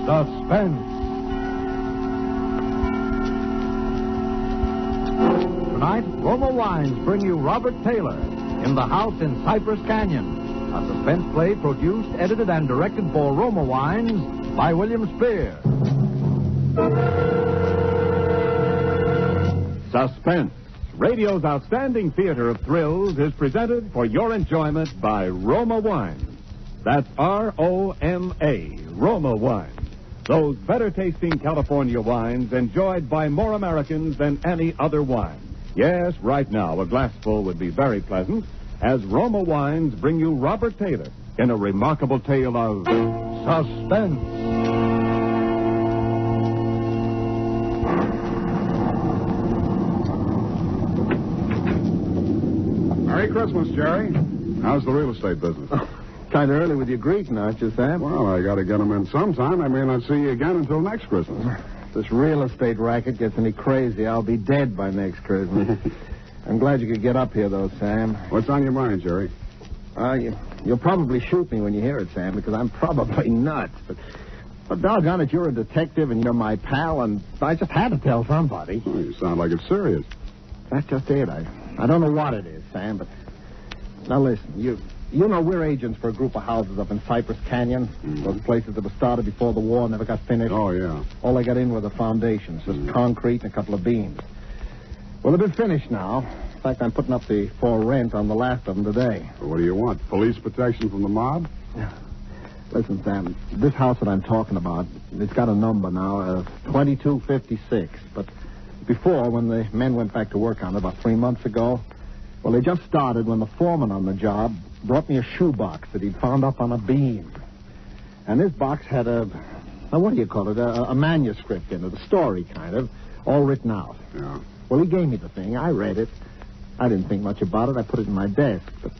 Suspense. Tonight, Roma Wines bring you Robert Taylor in The House in Cypress Canyon, a suspense play produced, edited, and directed for Roma Wines by William Spier. Suspense, radio's outstanding theater of thrills, is presented for your enjoyment by Roma Wines. That's R-O-M-A, Roma Wines. Those better-tasting California wines enjoyed by more Americans than any other wine. Yes, right now, a glassful would be very pleasant, as Roma Wines bring you Robert Taylor in a remarkable tale of suspense. Merry Christmas, Jerry. How's the real estate business? Kind of early with your greeting, aren't you, Sam? Well, I got to get them in sometime. I may not see you again until next Christmas. If this real estate racket gets any crazy, I'll be dead by next Christmas. I'm glad you could get up here, though, Sam. What's on your mind, Jerry? You'll probably shoot me when you hear it, Sam, because I'm probably nuts. But doggone it, you're a detective and you're my pal, and I just had to tell somebody. Oh, you sound like it's serious. That's just it. I don't know what it is, Sam, but... Now, listen, you know we're agents for a group of houses up in Cypress Canyon. Those places that were started before the war never got finished. Oh, yeah. All they got in were the foundations, just concrete and a couple of beams. Well, they've been finished now. In fact, I'm putting up for rent on the last of them today. Well, what do you want? Police protection from the mob? Listen, Sam, this house that I'm talking about, it's got a number now of 2256. But before, when the men went back to work on it about 3 months ago, well, they just started when the foreman on the job brought me a shoebox that he'd found up on a beam. And this box had what do you call it, a manuscript in it, a story kind of, all written out. Yeah. Well, he gave me the thing. I read it. I didn't think much about it. I put it in my desk. But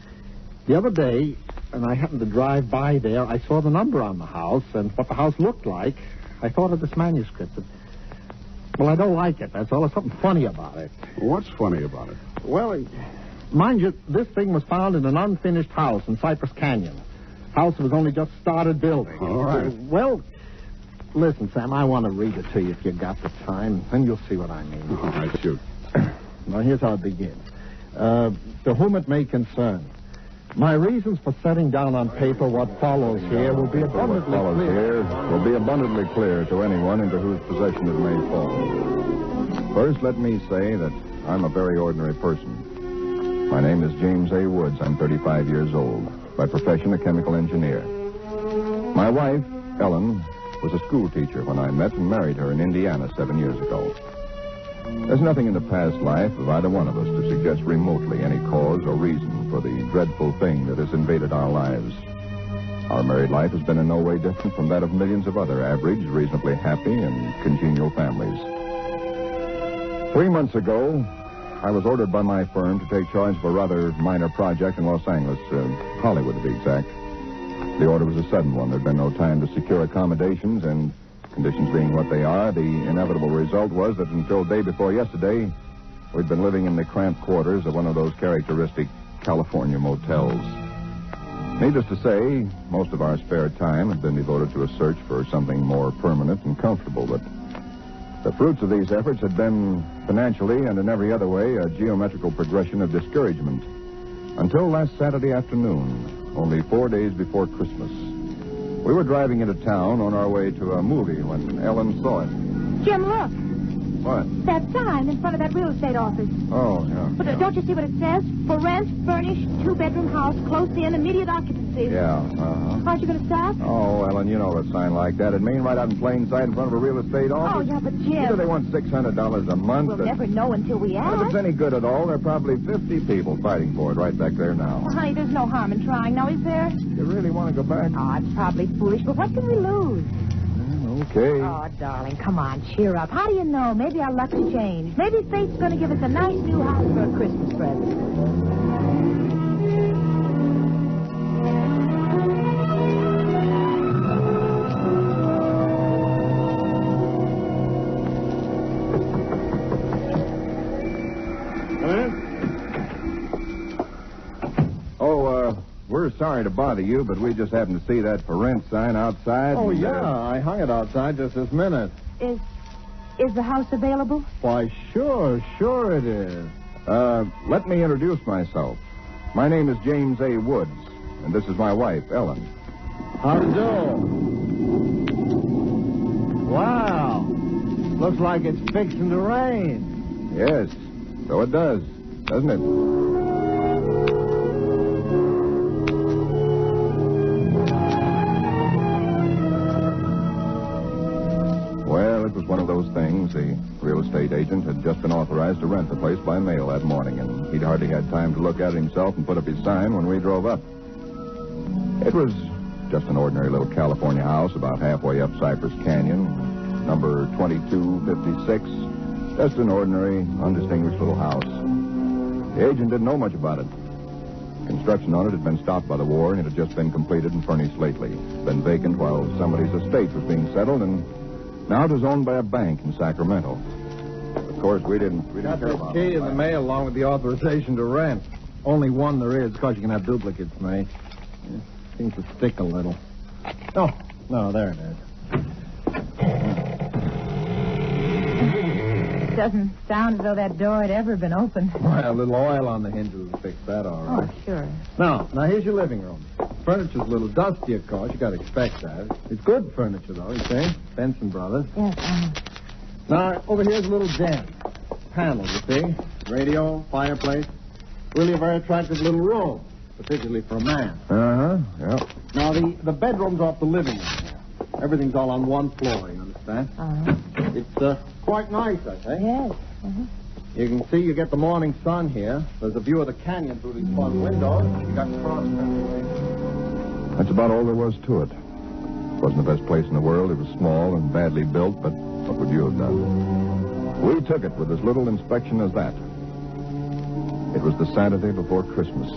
the other day, and I happened to drive by there, I saw the number on the house and what the house looked like. I thought of this manuscript. Well, I don't like it. That's all. There's something funny about it. What's funny about it? Well, mind you, this thing was found in an unfinished house in Cypress Canyon. House was only just started building. All right. Well, listen, Sam, I want to read it to you if you got the time, then you'll see what I mean. All right, shoot. Now, here's how it begins. To whom it may concern, my reasons for setting down on paper what follows here will be abundantly clear to anyone into whose possession it may fall. First, let me say that I'm a very ordinary person. My name is James A. Woods. I'm 35 years old. By profession, a chemical engineer. My wife, Ellen, was a school teacher when I met and married her in Indiana 7 years ago. There's nothing in the past life of either one of us to suggest remotely any cause or reason for the dreadful thing that has invaded our lives. Our married life has been in no way different from that of millions of other average, reasonably happy, and congenial families. 3 months ago, I was ordered by my firm to take charge of a rather minor project in Los Angeles, Hollywood to be exact. The order was a sudden one. There'd been no time to secure accommodations, and conditions being what they are, the inevitable result was that until day before yesterday, we'd been living in the cramped quarters of one of those characteristic California motels. Needless to say, most of our spare time had been devoted to a search for something more permanent and comfortable, but the fruits of these efforts had been, financially and in every other way, a geometrical progression of discouragement. Until last Saturday afternoon, only 4 days before Christmas. We were driving into town on our way to a movie when Ellen saw it. Jim, look. What? That sign in front of that real estate office. Oh, yeah. But don't you see what it says? For rent, furnished, 2-bedroom house, close in, immediate occupancy. Yeah, uh-huh. Aren't you going to stop? Oh, Ellen, you know a sign like that. It mean right out in plain sight in front of a real estate office. Oh, yeah, but Jim... Either they want $600 a month... We'll never know until we ask. If it's any good at all, there are probably 50 people fighting for it right back there now. Well, honey, there's no harm in trying now, is there? You really want to go back? Oh, it's probably foolish, but what can we lose? Okay. Oh, darling, come on, cheer up. How do you know? Maybe our luck will change. Maybe fate's going to give us a nice new house for a Christmas present. sorry to bother you, but we just happened to see that for rent sign outside. Oh, yeah. I hung it outside just this minute. Is the house available? Why, sure it is. Let me introduce myself. My name is James A. Woods, and this is my wife, Ellen. How do you do? Wow. Looks like it's fixing to rain. Yes, so it does, doesn't it? Well, it was one of those things. The real estate agent had just been authorized to rent the place by mail that morning, and he'd hardly had time to look at it himself and put up his sign when we drove up. It was just an ordinary little California house about halfway up Cypress Canyon, number 2256. Just an ordinary, undistinguished little house. The agent didn't know much about it. Construction on it had been stopped by the war, and it had just been completed and furnished lately. It's been vacant while somebody's estate was being settled, and now it was owned by a bank in Sacramento. Of course, we didn't Got care the about key it. in the mail along with the authorization to rent. Only one there is, because you can have duplicates made. Seems to stick a little. Oh, no, there it is. It doesn't sound as though that door had ever been opened. Well, a little oil on the hinges will fix that all right. Oh, sure. Now, here's your living room. Furniture's a little dusty, of course. You got to expect that. It's good furniture, though, you see? Benson Brothers. Yes, Now, over here's a little den. Panel, you see? Radio, fireplace. Really a very attractive little room, particularly for a man. Uh-huh, yeah. Now, the bedroom's off the living room here. Everything's all on one floor, you understand? It's quite nice, I think. Yes. You can see you get the morning sun here. There's a view of the canyon through these front windows. You got prospect. That's about all there was to it. It wasn't the best place in the world. It was small and badly built, but what would you have done? We took it with as little inspection as that. It was the Saturday before Christmas.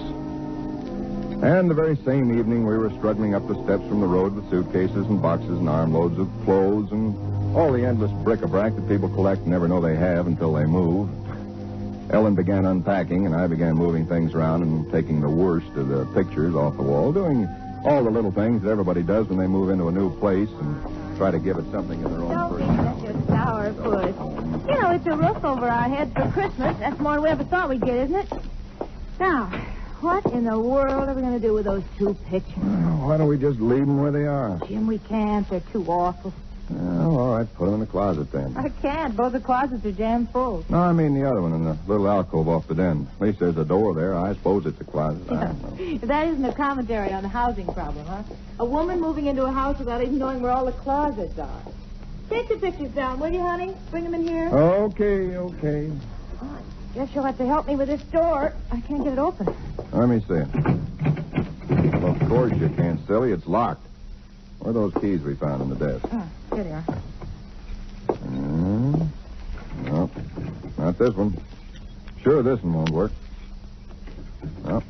And the very same evening, we were struggling up the steps from the road with suitcases and boxes and armloads of clothes and all the endless bric-a-brac that people collect and never know they have until they move. Ellen began unpacking, and I began moving things around and taking the worst of the pictures off the wall, doing all the little things that everybody does when they move into a new place and try to give it something of their own Don't be personality. such a sourpuss. You know, it's a roof over our heads for Christmas. That's more than we ever thought we'd get, isn't it? Now, what in the world are we going to do with those two pictures? Why don't we just leave them where they are? Jim, we can't. They're too awful. Oh, all right, put them in the closet then. I can't. Both the closets are jammed full. No, I mean the other one in the little alcove off the den. At least there's a door there. I suppose it's a closet. I don't know. That isn't a commentary on the housing problem, huh? A woman moving into a house without even knowing where all the closets are. Take the pictures down, will you, honey? Bring them in here. Okay. Oh, I guess you'll have to help me with this door. I can't get it open. Let me see it. Well, of course you can't, silly. It's locked. Where are those keys we found in the desk? Oh, here they are. No, not this one. Sure, this one won't work. Well,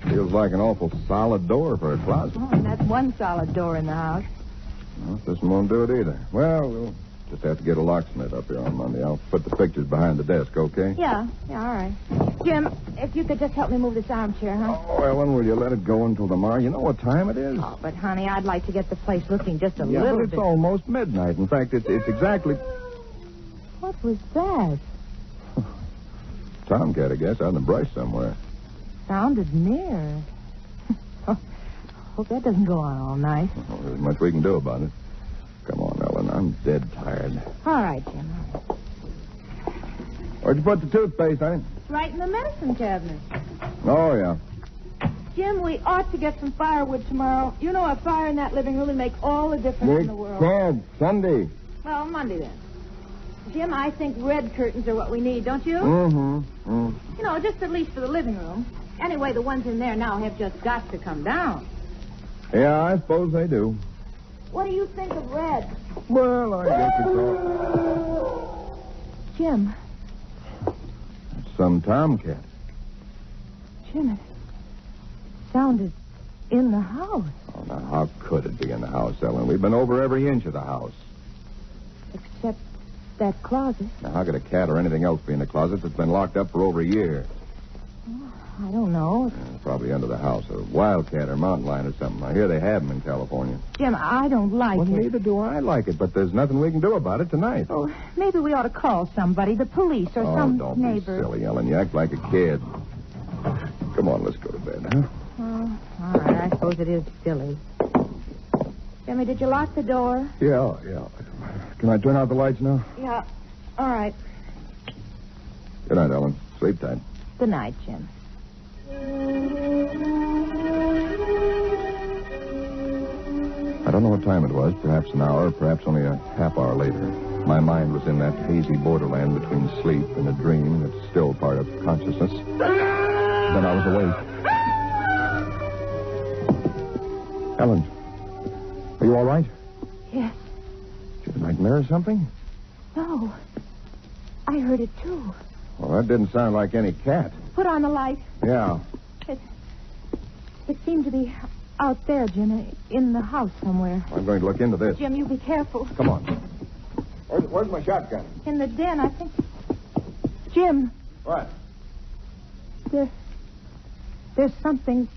feels like an awful solid door for a closet. Oh, and that's one solid door in the house. Well, this one won't do it either. Well, we'll just have to get a locksmith up here on Monday. I'll put the pictures behind the desk, okay? Yeah, all right. Jim, if you could just help me move this armchair, huh? Oh, Ellen, will you let it go until tomorrow? You know what time it is? Oh, but, honey, I'd like to get the place looking just a Yeah, little but it's bit. almost midnight. In fact, it's exactly... What was that? Tomcat, I guess, out in the brush somewhere. Sounded near. Hope that doesn't go on all night. Oh, there's much we can do about it. Come on, Ellen. I'm dead tired. All right, Jim. Where'd you put the toothpaste, honey? Right in the medicine cabinet. Oh, yeah. Jim, we ought to get some firewood tomorrow. You know, a fire in that living room would make all the difference in the world. Sunday. Well, Monday then. Jim, I think red curtains are what we need, don't you? Mm-hmm. You know, just at least for the living room. Anyway, the ones in there now have just got to come down. Yeah, I suppose they do. What do you think of red? Well, I guess it's all... Jim. Some tomcat. Jim, it sounded in the house. Oh, now, how could it be in the house, Ellen? We've been over every inch of the house. Except that closet. Now, how could a cat or anything else be in the closet that's been locked up for over a year? I don't know. Probably under the house. A wildcat or mountain lion or something. I hear they have them in California. Jim, I don't like Well, it. neither do I like it, but there's nothing we can do about it tonight. Oh, maybe we ought to call somebody, the police or some don't neighbor. be silly, Ellen. You act like a kid. Come on, let's go to bed, huh? Oh, all right. I suppose it is silly. Jimmy, did you lock the door? Yeah. Can I turn out the lights now? Yeah. All right. Good night, Ellen. Sleep tight. Good night, Jim. I don't know what time it was, perhaps an hour, perhaps only a half hour later. My mind was in that hazy borderland between sleep and a dream that's still part of consciousness. Then I was awake. Ellen, are you all right? Yes. Did you have a nightmare or something? No. I heard it, too. Well, that didn't sound like any cat. Put on the light. Yeah. It seemed to be out there, Jim, in the house somewhere. I'm going to look into this. Jim, you be careful. Come on. Where's my shotgun? In the den, I think. Jim, What? there's something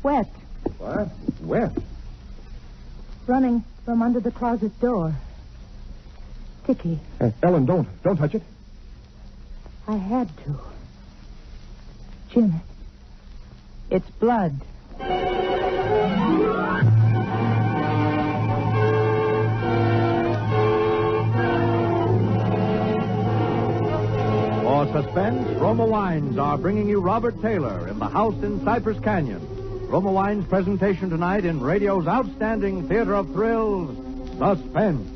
wet What? Wet? running from under the closet door. Sticky. Ellen, don't touch it. I had to. Jim, it's blood. For suspense, Roma Wines are bringing you Robert Taylor in The House in Cypress Canyon. Roma Wines' presentation tonight in radio's outstanding theater of thrills, Suspense.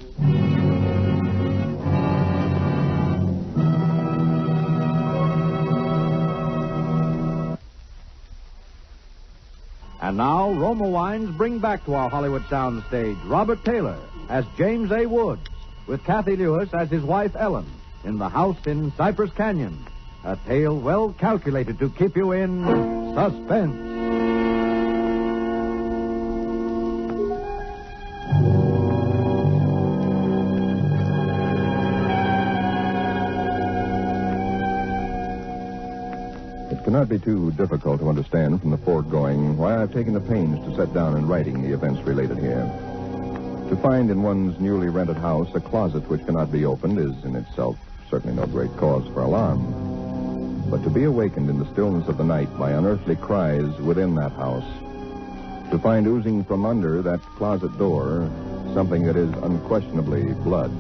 And now, Roma Wines bring back to our Hollywood soundstage Robert Taylor as James A. Woods, with Kathy Lewis as his wife Ellen, in The House in Cypress Canyon. A tale well calculated to keep you in suspense. It cannot be too difficult to understand from the foregoing why I've taken the pains to set down in writing the events related here. To find in one's newly rented house a closet which cannot be opened is in itself certainly no great cause for alarm. But to be awakened in the stillness of the night by unearthly cries within that house, to find oozing from under that closet door something that is unquestionably blood,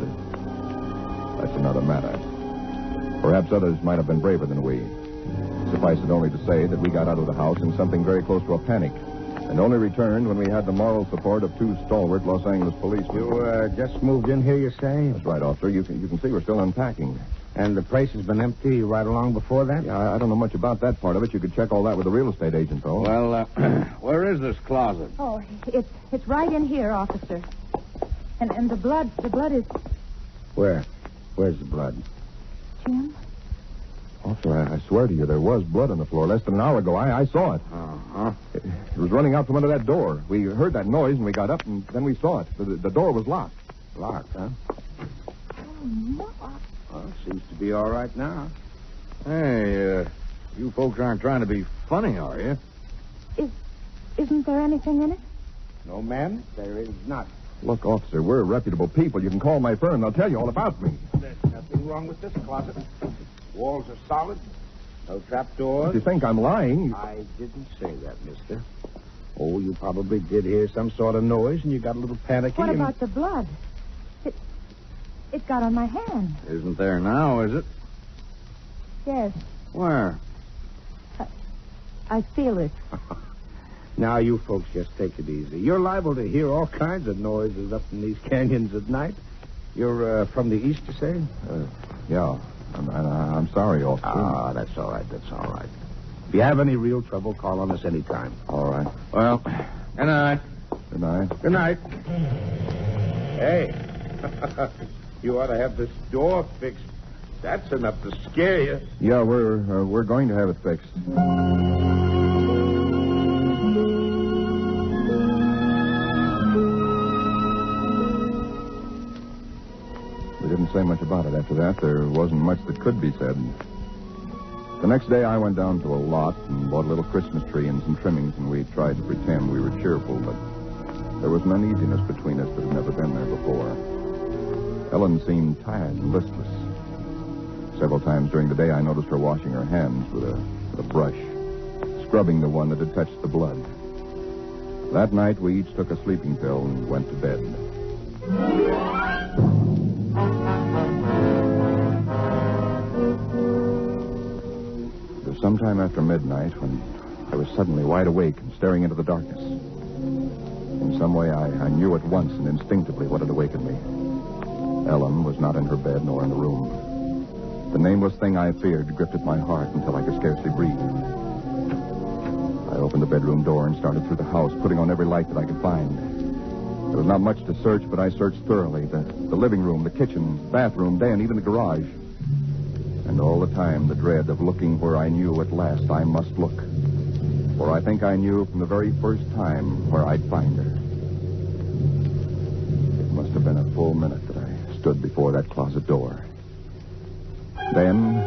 that's another matter. Perhaps others might have been braver than we. Suffice it only to say that we got out of the house in something very close to a panic, and only returned when we had the moral support of two stalwart Los Angeles policemen. You just moved in here, you say? That's right, officer. You can see we're still unpacking. And the place has been empty right along before that? Yeah, I don't know much about that part of it. You could check all that with the real estate agent, though. Well, where is this closet? Oh, it's right in here, officer. And the blood is... Where? Where's the blood? Jim? Officer, I swear to you, there was blood on the floor less than an hour ago. I saw it. Uh-huh. It was running out from under that door. We heard that noise, and we got up, and then we saw it. The door was locked. Locked, huh? Oh, no. Well, it seems to be all right now. Hey, you folks aren't trying to be funny, are you? Isn't there anything in it? No, ma'am, there is not. Look, officer, we're reputable people. You can call my firm. They'll tell you all about me. There's nothing wrong with this closet. Walls are solid. No trapdoors. If you think I'm lying... I didn't say that, mister. Oh, you probably did hear some sort of noise, and you got a little panicky. What about the blood? It got on my hand. Isn't there now, is it? Yes, Where? I feel it. Now, you folks just take it easy. You're liable to hear all kinds of noises up in these canyons at night. You're from the east, you say? Yeah. I'm sorry, officer. Ah, that's all right. That's all right. If you have any real trouble, call on us anytime. All right. Well, good night. Good night. Good night. Hey, you ought to have this door fixed. That's enough to scare you. Yeah, we're going to have it fixed. We didn't say much about it after that. There wasn't much that could be said. The next day, I went down to a lot and bought a little Christmas tree and some trimmings, and we tried to pretend we were cheerful, but there was an uneasiness between us that had never been there before. Ellen seemed tired and listless. Several times during the day, I noticed her washing her hands with a brush, scrubbing the one that had touched the blood. That night, we each took a sleeping pill and went to bed. It was sometime after midnight when I was suddenly wide awake and staring into the darkness. In some way, I knew at once and instinctively what had awakened me. Ellen was not in her bed nor in the room. The nameless thing I feared gripped at my heart until I could scarcely breathe. I opened the bedroom door and started through the house, putting on every light that I could find. There was not much to search, but I searched thoroughly. The living room, the kitchen, bathroom, den, even the garage. And all the time, the dread of looking where I knew at last I must look. For I think I knew from the very first time where I'd find her. It must have been a full minute that I stood before that closet door. Then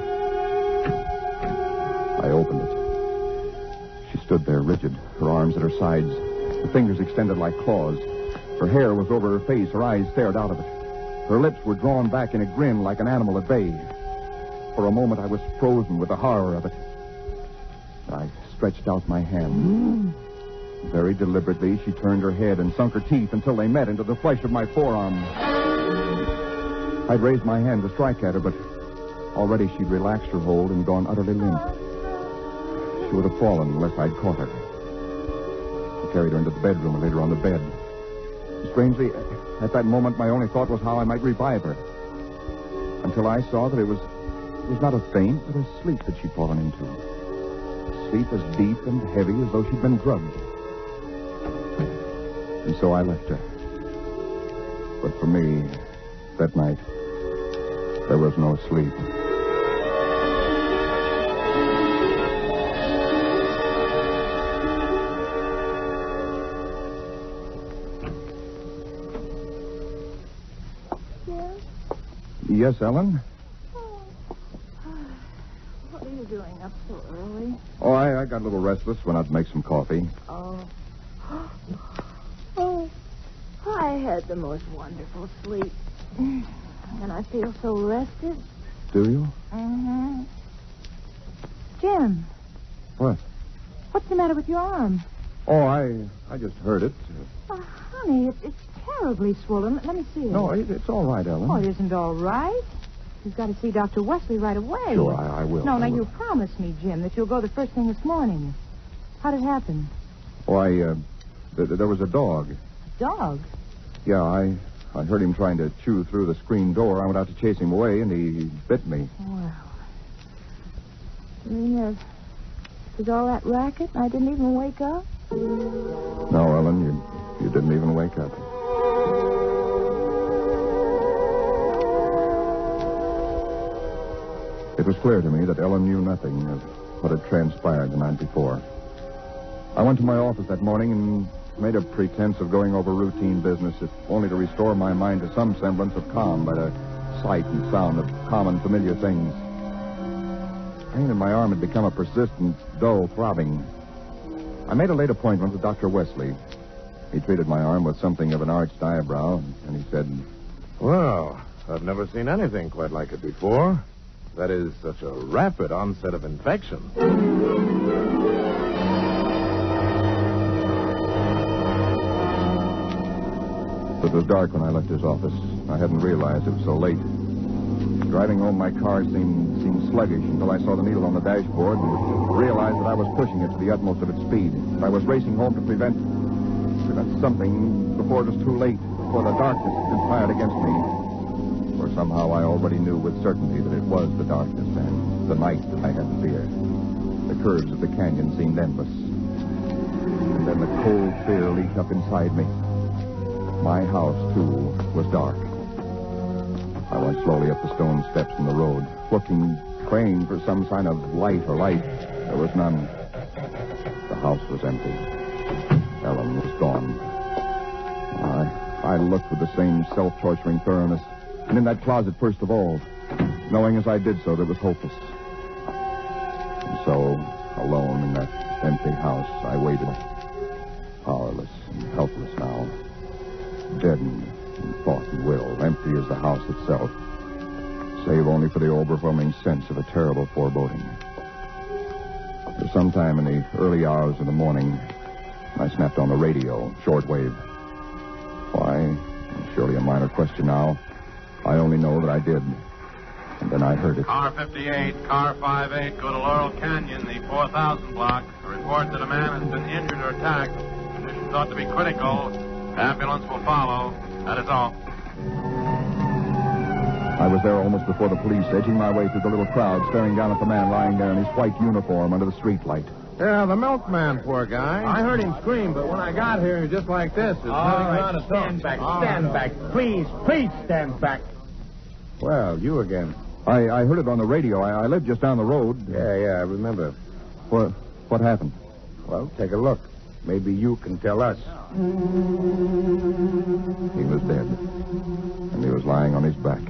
I opened it. She stood there rigid, her arms at her sides, her fingers extended like claws. Her hair was over her face, her eyes stared out of it. Her lips were drawn back in a grin like an animal at bay. For a moment I was frozen with the horror of it. I stretched out my hand. Very deliberately, she turned her head and sunk her teeth until they met into the flesh of my forearm. I'd raised my hand to strike at her, but already she'd relaxed her hold and gone utterly limp. She would have fallen unless I'd caught her. I carried her into the bedroom and laid her on the bed. Strangely, at that moment, my only thought was how I might revive her. Until I saw that it was not a faint, but a sleep that she'd fallen into. A sleep as deep and heavy as though she'd been drugged. And so I left her. But for me, that night, there was no sleep. Yes, Ellen? What are you doing up so early? Oh, I got a little restless. Went out to make some coffee. Oh. Oh, I had the most wonderful sleep. And I feel so rested. Do you? Mm-hmm. Jim. What? What's the matter with your arm? Oh, I just heard it. Oh, honey, it's terribly swollen. Let me see it. No, it's all right, Ellen. Oh, it isn't all right. You've got to see Dr. Wesley right away. Sure, I will. No, I now will. you promised me, Jim, that you'll go the first thing this morning. How did it happen? Oh, there was a dog. Dog? Yeah, I heard him trying to chew through the screen door. I went out to chase him away, and he bit me. Well. Was all that racket and I didn't even wake up? No, Ellen, you didn't even wake up. It was clear to me that Ellen knew nothing of what had transpired the night before. I went to my office that morning and made a pretense of going over routine business, if only to restore my mind to some semblance of calm by the sight and sound of common, familiar things. Pain in my arm had become a persistent, dull throbbing. I made a late appointment with Dr. Wesley. He treated my arm with something of an arched eyebrow, and he said, Well, I've never seen anything quite like it before. That is, such a rapid onset of infection. It was dark when I left his office. I hadn't realized it was so late. Driving home, my car seemed sluggish until I saw the needle on the dashboard and realized that I was pushing it to the utmost of its speed. I was racing home to prevent something before it was too late, before the darkness had conspired against me. For somehow I already knew with certainty that it was the darkness and the night that I had to fear. The curves of the canyon seemed endless. And then the cold fear leaped up inside me. My house, too, was dark. I went slowly up the stone steps in the road, looking, praying for some sign of light or life. There was none. The house was empty. Ellen was gone. I looked with the same self-torturing thoroughness, and in that closet first of all, knowing as I did so that it was hopeless. And so, alone in that empty house, I waited, powerless and helpless now, deadened in thought and will, empty as the house itself, save only for the overwhelming sense of a terrible foreboding. For sometime in the early hours of the morning, I snapped on the radio, shortwave. Why? Surely a minor question now. I only know that I did. And then I heard it. Car 58, car 58, go to Laurel Canyon, the 4000 block. A report that a man has been injured or attacked. Condition thought to be critical. Ambulance will follow. That is all. I was there almost before the police, edging my way through the little crowd, staring down at the man lying there in his white uniform under the streetlight. Yeah, the milkman, poor guy. I heard him scream, but when I got here, he was just like this. All right, stand back, stand back. Please stand back. Well, you again. I heard it on the radio. I lived just down the road. Yeah, I remember. What happened? Well, take a look. Maybe you can tell us. He was dead. And he was lying on his back.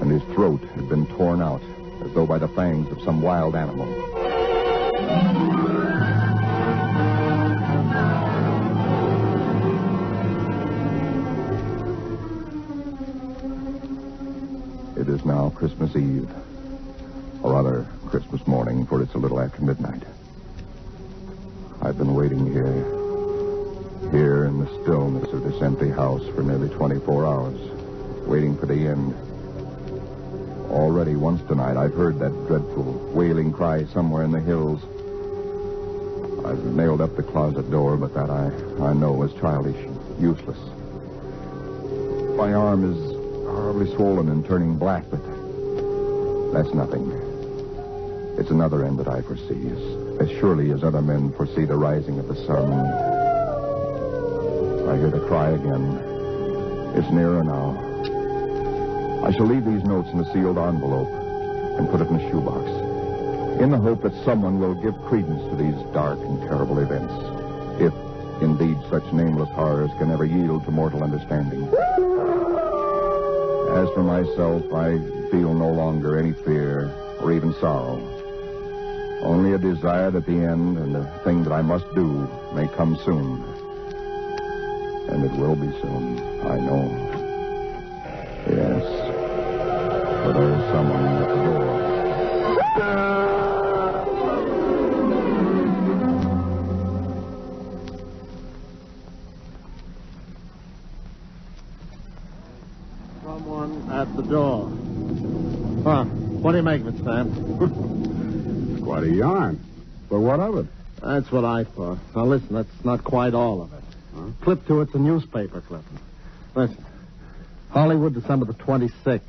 And his throat had been torn out, as though by the fangs of some wild animal. It is now Christmas Eve, or rather Christmas morning, for it's a little after midnight. I've been waiting here in the stillness of this empty house for nearly 24 hours, waiting for the end. Already once tonight I've heard that dreadful wailing cry somewhere in the hills. I've nailed up the closet door, but that I know is childish, useless. My arm is horribly swollen and turning black, but that's nothing. It's another end that I foresee, as surely as other men foresee the rising of the sun. I hear the cry again. It's nearer now. I shall leave these notes in a sealed envelope and put it in a shoebox, in the hope that someone will give credence to these dark and terrible events, if indeed such nameless horrors can ever yield to mortal understanding. As for myself, I feel no longer any fear or even sorrow, only a desire that the end and the thing that I must do may come soon. And it will be soon, I know. Yes. For there is someone at the door. Someone at the door. Huh. What do you make of it, Sam? It's quite a yarn. But what of it? That's what I thought. Now, listen, that's not quite all of it. Huh? Clip to it's a newspaper clipping. Listen. Hollywood, December the 26th.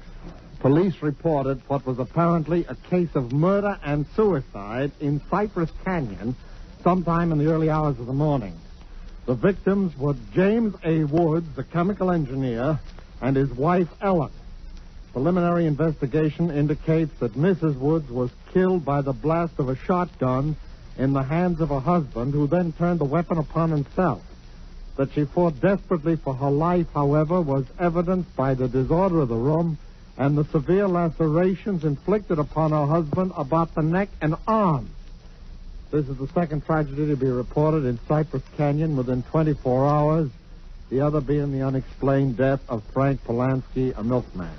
Police reported what was apparently a case of murder and suicide in Cypress Canyon sometime in the early hours of the morning. The victims were James A. Woods, a chemical engineer, and his wife, Ellen. Preliminary investigation indicates that Mrs. Woods was killed by the blast of a shotgun in the hands of her husband, who then turned the weapon upon himself. That she fought desperately for her life, however, was evidenced by the disorder of the room and the severe lacerations inflicted upon her husband about the neck and arms. This is the second tragedy to be reported in Cypress Canyon within 24 hours, the other being the unexplained death of Frank Polanski, a milkman.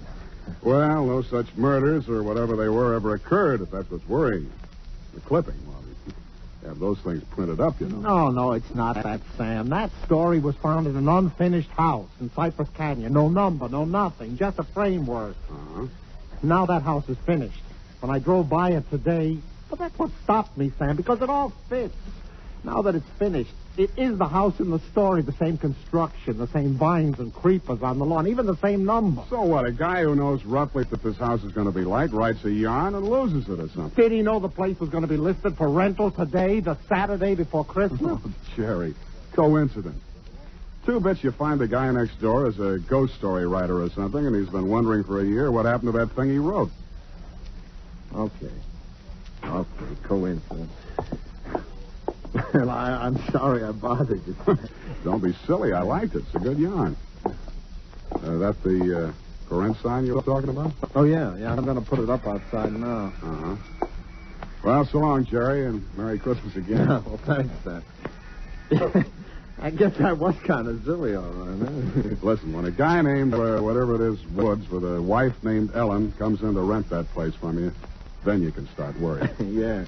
Well, no such murders or whatever they were ever occurred, if that's what's worrying. The clipping, well, they have those things printed up, you know. No, it's not that, Sam. That story was found in an unfinished house in Cypress Canyon. No number, no nothing, just a framework. Uh-huh. Now that house is finished. When I drove by it today, well, that's what stopped me, Sam, because it all fits. Now that it's finished, it is the house in the story, the same construction, the same vines and creepers on the lawn, even the same number. So what, a guy who knows roughly what this house is going to be like writes a yarn and loses it or something? Did he know the place was going to be listed for rental today, the Saturday before Christmas? Oh, Jerry, coincidence. Two bits you find the guy next door is a ghost story writer or something, and he's been wondering for a year what happened to that thing he wrote. Okay, coincidence. Well, I'm sorry I bothered you. Don't be silly. I liked it. It's a good yarn. That the for rent sign you were talking about? Oh, yeah. I'm going to put it up outside now. Uh-huh. Well, so long, Jerry, and Merry Christmas again. Well, thanks, Sam. I guess that was kind of silly, all right. Huh? Listen, when a guy named, whatever it is, Woods, with a wife named Ellen, comes in to rent that place from you, then you can start worrying. Yeah.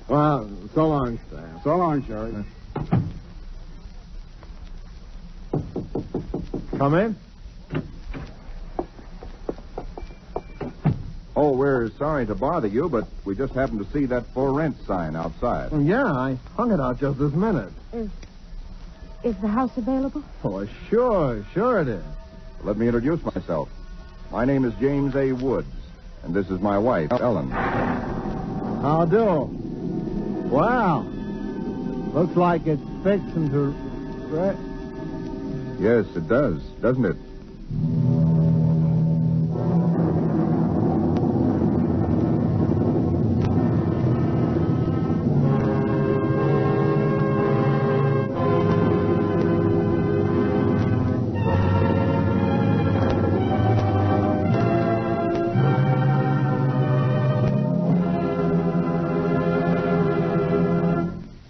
Well, so long, Sam. So long, Jerry. Come in. Oh, we're sorry to bother you, but we just happened to see that for rent sign outside. Yeah, I hung it out just this minute. Is the house available? Oh, sure it is. Let me introduce myself. My name is James A. Woods, and this is my wife, Ellen. How do? Wow. Looks like it's fixing to... Yes, it does, doesn't it?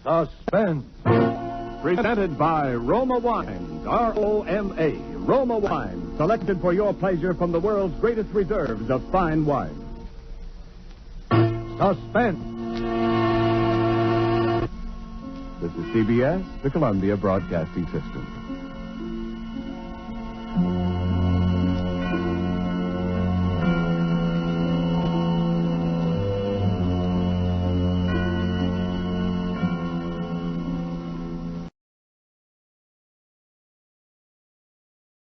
Suspense. Presented by Roma Wines, R-O-M-A, Roma Wines, selected for your pleasure from the world's greatest reserves of fine wine. Suspense. This is CBS, the Columbia Broadcasting System.